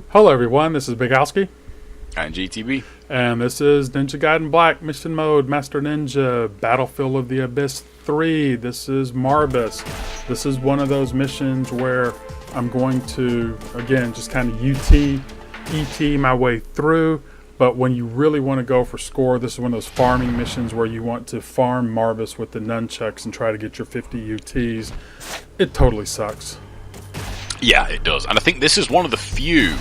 Hello everyone, this is xBIGALSKIx, And GTB. and this is Ninja Gaiden Black Mission Mode Master Ninja Battlefield of the Abyss 3. This is Marbus. This is one of those missions where I'm going to, again, just kind of ET my way through, but when you really want to go for score, this is one of those farming missions where you want to farm Marbus with the nunchucks and try to get your 50 UTs. It totally sucks. Yeah, it does. And I think this is one of the few,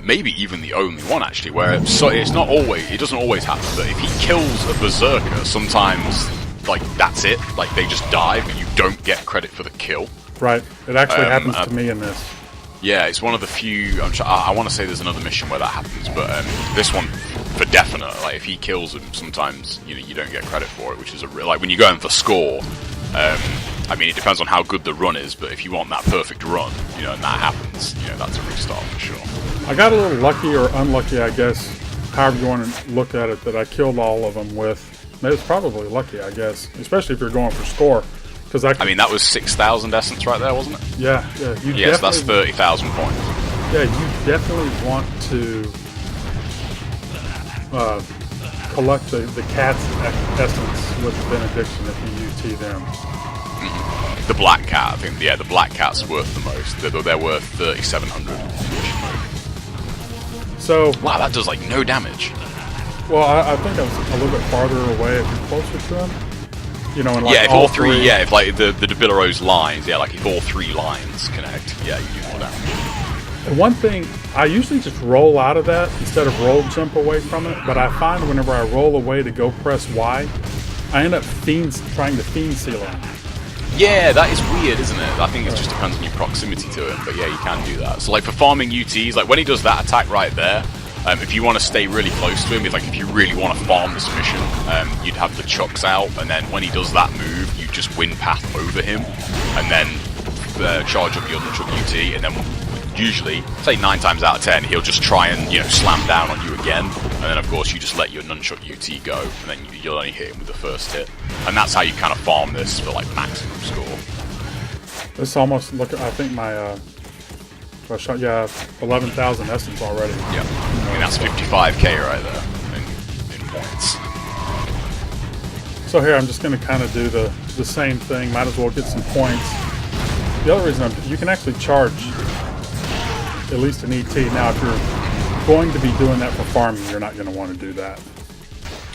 maybe even the only one actually, where it doesn't always happen, but if he kills a Berserker, sometimes, like, that's it. Like, they just die, but you don't get credit for the kill. Right. It actually happens to me in this. Yeah, it's one of the few. I want to say there's another mission where that happens, but this one, for definite, like, if he kills him, sometimes, you don't get credit for it, which is like, when you're going for score, I mean, it depends on how good the run is, but if you want that perfect run, and that happens, that's a restart for sure. I got a little lucky or unlucky, I guess, however you want to look at it, that I killed all of them with. It's probably lucky, I guess, especially if you're going for score. I mean, that was 6,000 essence right there, wasn't it? Yeah. Yes, so that's 30,000 points. Yeah, you definitely want to collect the cat's essence with Benediction if you UT them. The black cat, I think, the black cat's worth the most. They're worth 3,700. So, wow, that does, like, no damage. Well, I think I was a little bit farther away if you're closer to him. And like if all three, if like the Debilerose lines, like if all three lines connect, you do more damage. And one thing, I usually just roll out of that instead of roll jump away from it, but I find whenever I roll away to go press Y, I end up trying to fiend seal him. Yeah, that is weird, isn't it? I think it just depends on your proximity to him, but yeah, you can do that. So like for farming UTs, like when he does that attack right there, if you want to stay really close to him, if you really want to farm this mission, you'd have the chucks out, and then when he does that move, you just wind path over him, and then charge up your nunchuck UT, and then usually, say 9 times out of 10, he'll just try and slam down on you again, and then of course you just let your nunchuck UT go, and then you'll only hit him with the first hit, and that's how you kind of farm this for like maximum score. This almost I think my I shot 11,000 essence already. Yeah, I mean that's 55k right there in points. So here I'm just going to kind of do the same thing. Might as well get some points. The other reason you can actually charge at least an ET. Now, if you're going to be doing that for farming, you're not going to want to do that.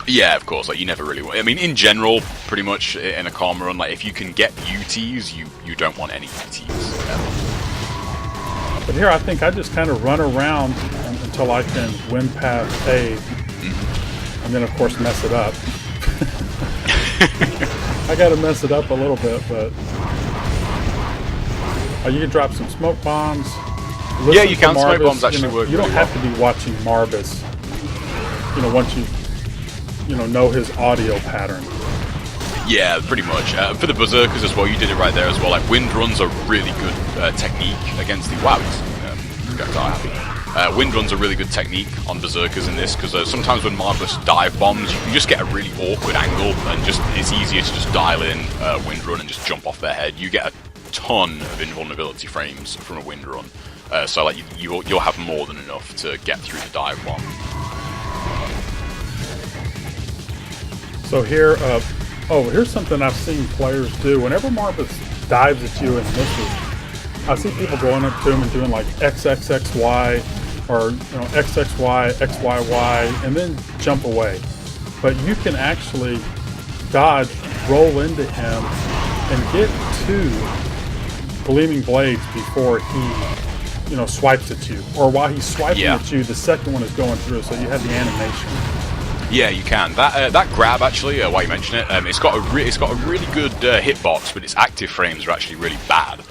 Yeah, of course. Like you never really want. I mean, in general, pretty much in a Karma run, like if you can get UTs, you don't want any UTs ever. But here I think I just kind of run around until I can win path A, and then of course mess it up. I gotta mess it up a little bit, but you can drop some smoke bombs. Yeah, you can. Smoke bombs actually work. You don't have to be watching Marbus, once you know his audio pattern. Yeah, pretty much. For the Berserkers as well, you did it right there as well. Like, wind runs are really good technique against the... Wow, guys are happy. Wind runs are really good technique on Berserkers in this, because sometimes when Marbus dive bombs, you can just get a really awkward angle, and it's easier to just dial in wind run and just jump off their head. You get a ton of invulnerability frames from a wind run, so like you'll have more than enough to get through the dive bomb. So here... here's something I've seen players do. Whenever Marbus dives at you and misses, I see people going up to him and doing like XXXY or XXY, XYY, and then jump away. But you can actually dodge, roll into him, and get 2 gleaming blades before he, swipes at you. Or while he's swiping at you, the second one is going through, so you have the animation. Yeah, you can. That grab actually, while you mention it, it's got a really good hitbox, but its active frames are actually really bad.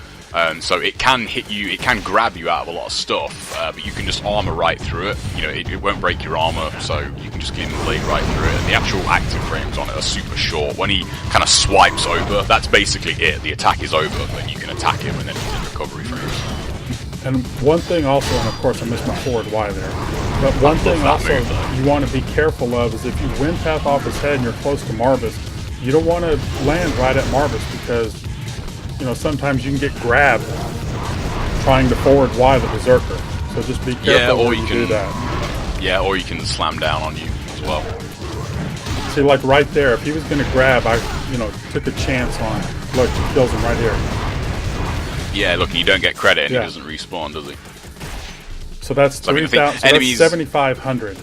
So it can hit you, it can grab you out of a lot of stuff, but you can just armor right through it. It won't break your armor, so you can just gleam the blade right through it. And the actual active frames on it are super short. When he kind of swipes over, that's basically it. The attack is over, and you can attack him, and then he's in recovery frames. And one thing also, and of course I missed my forward Y there, but one thing also you want to be careful of is if you wind path off his head and you're close to Marbus, you don't want to land right at Marbus, because sometimes you can get grabbed trying to forward Y the Berserker. So just be careful or when you you can do that. Yeah, or you can slam down on you as well. See, like right there, if he was going to grab, I, took a chance on. Look, he kills him right here. Yeah, look, and you don't get credit, and Yeah. he doesn't respawn, does he? So that's So, I mean, I 3,000. think So enemies- that's 7,500.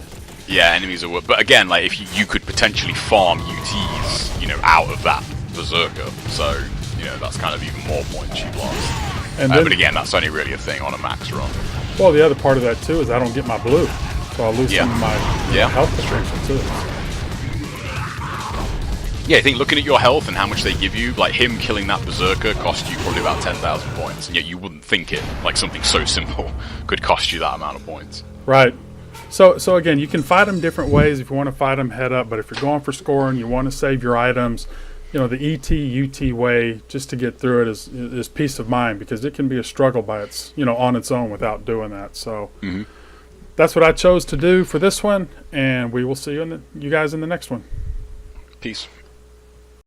Yeah, enemies are. But again, like if you could potentially farm UTs, out of that Berserker, so that's kind of even more points you've lost. And then, But again, that's only really a thing on a max run. well, the other part of that too is I don't get my blue, so I'll lose Yeah. some of my Yeah, health that's true. potential too. Yeah, I think looking at your health and how much they give you, like him killing that Berserker cost you probably about 10,000 points, and yet you wouldn't think it, like something so simple could cost you that amount of points. Right. So again, you can fight them different ways if you want to fight them head up, but if you're going for scoring, you want to save your items, the ET/UT way just to get through it is peace of mind, because it can be a struggle by its, on its own without doing that. So that's what I chose to do for this one, and we will see you guys in the next one. Peace.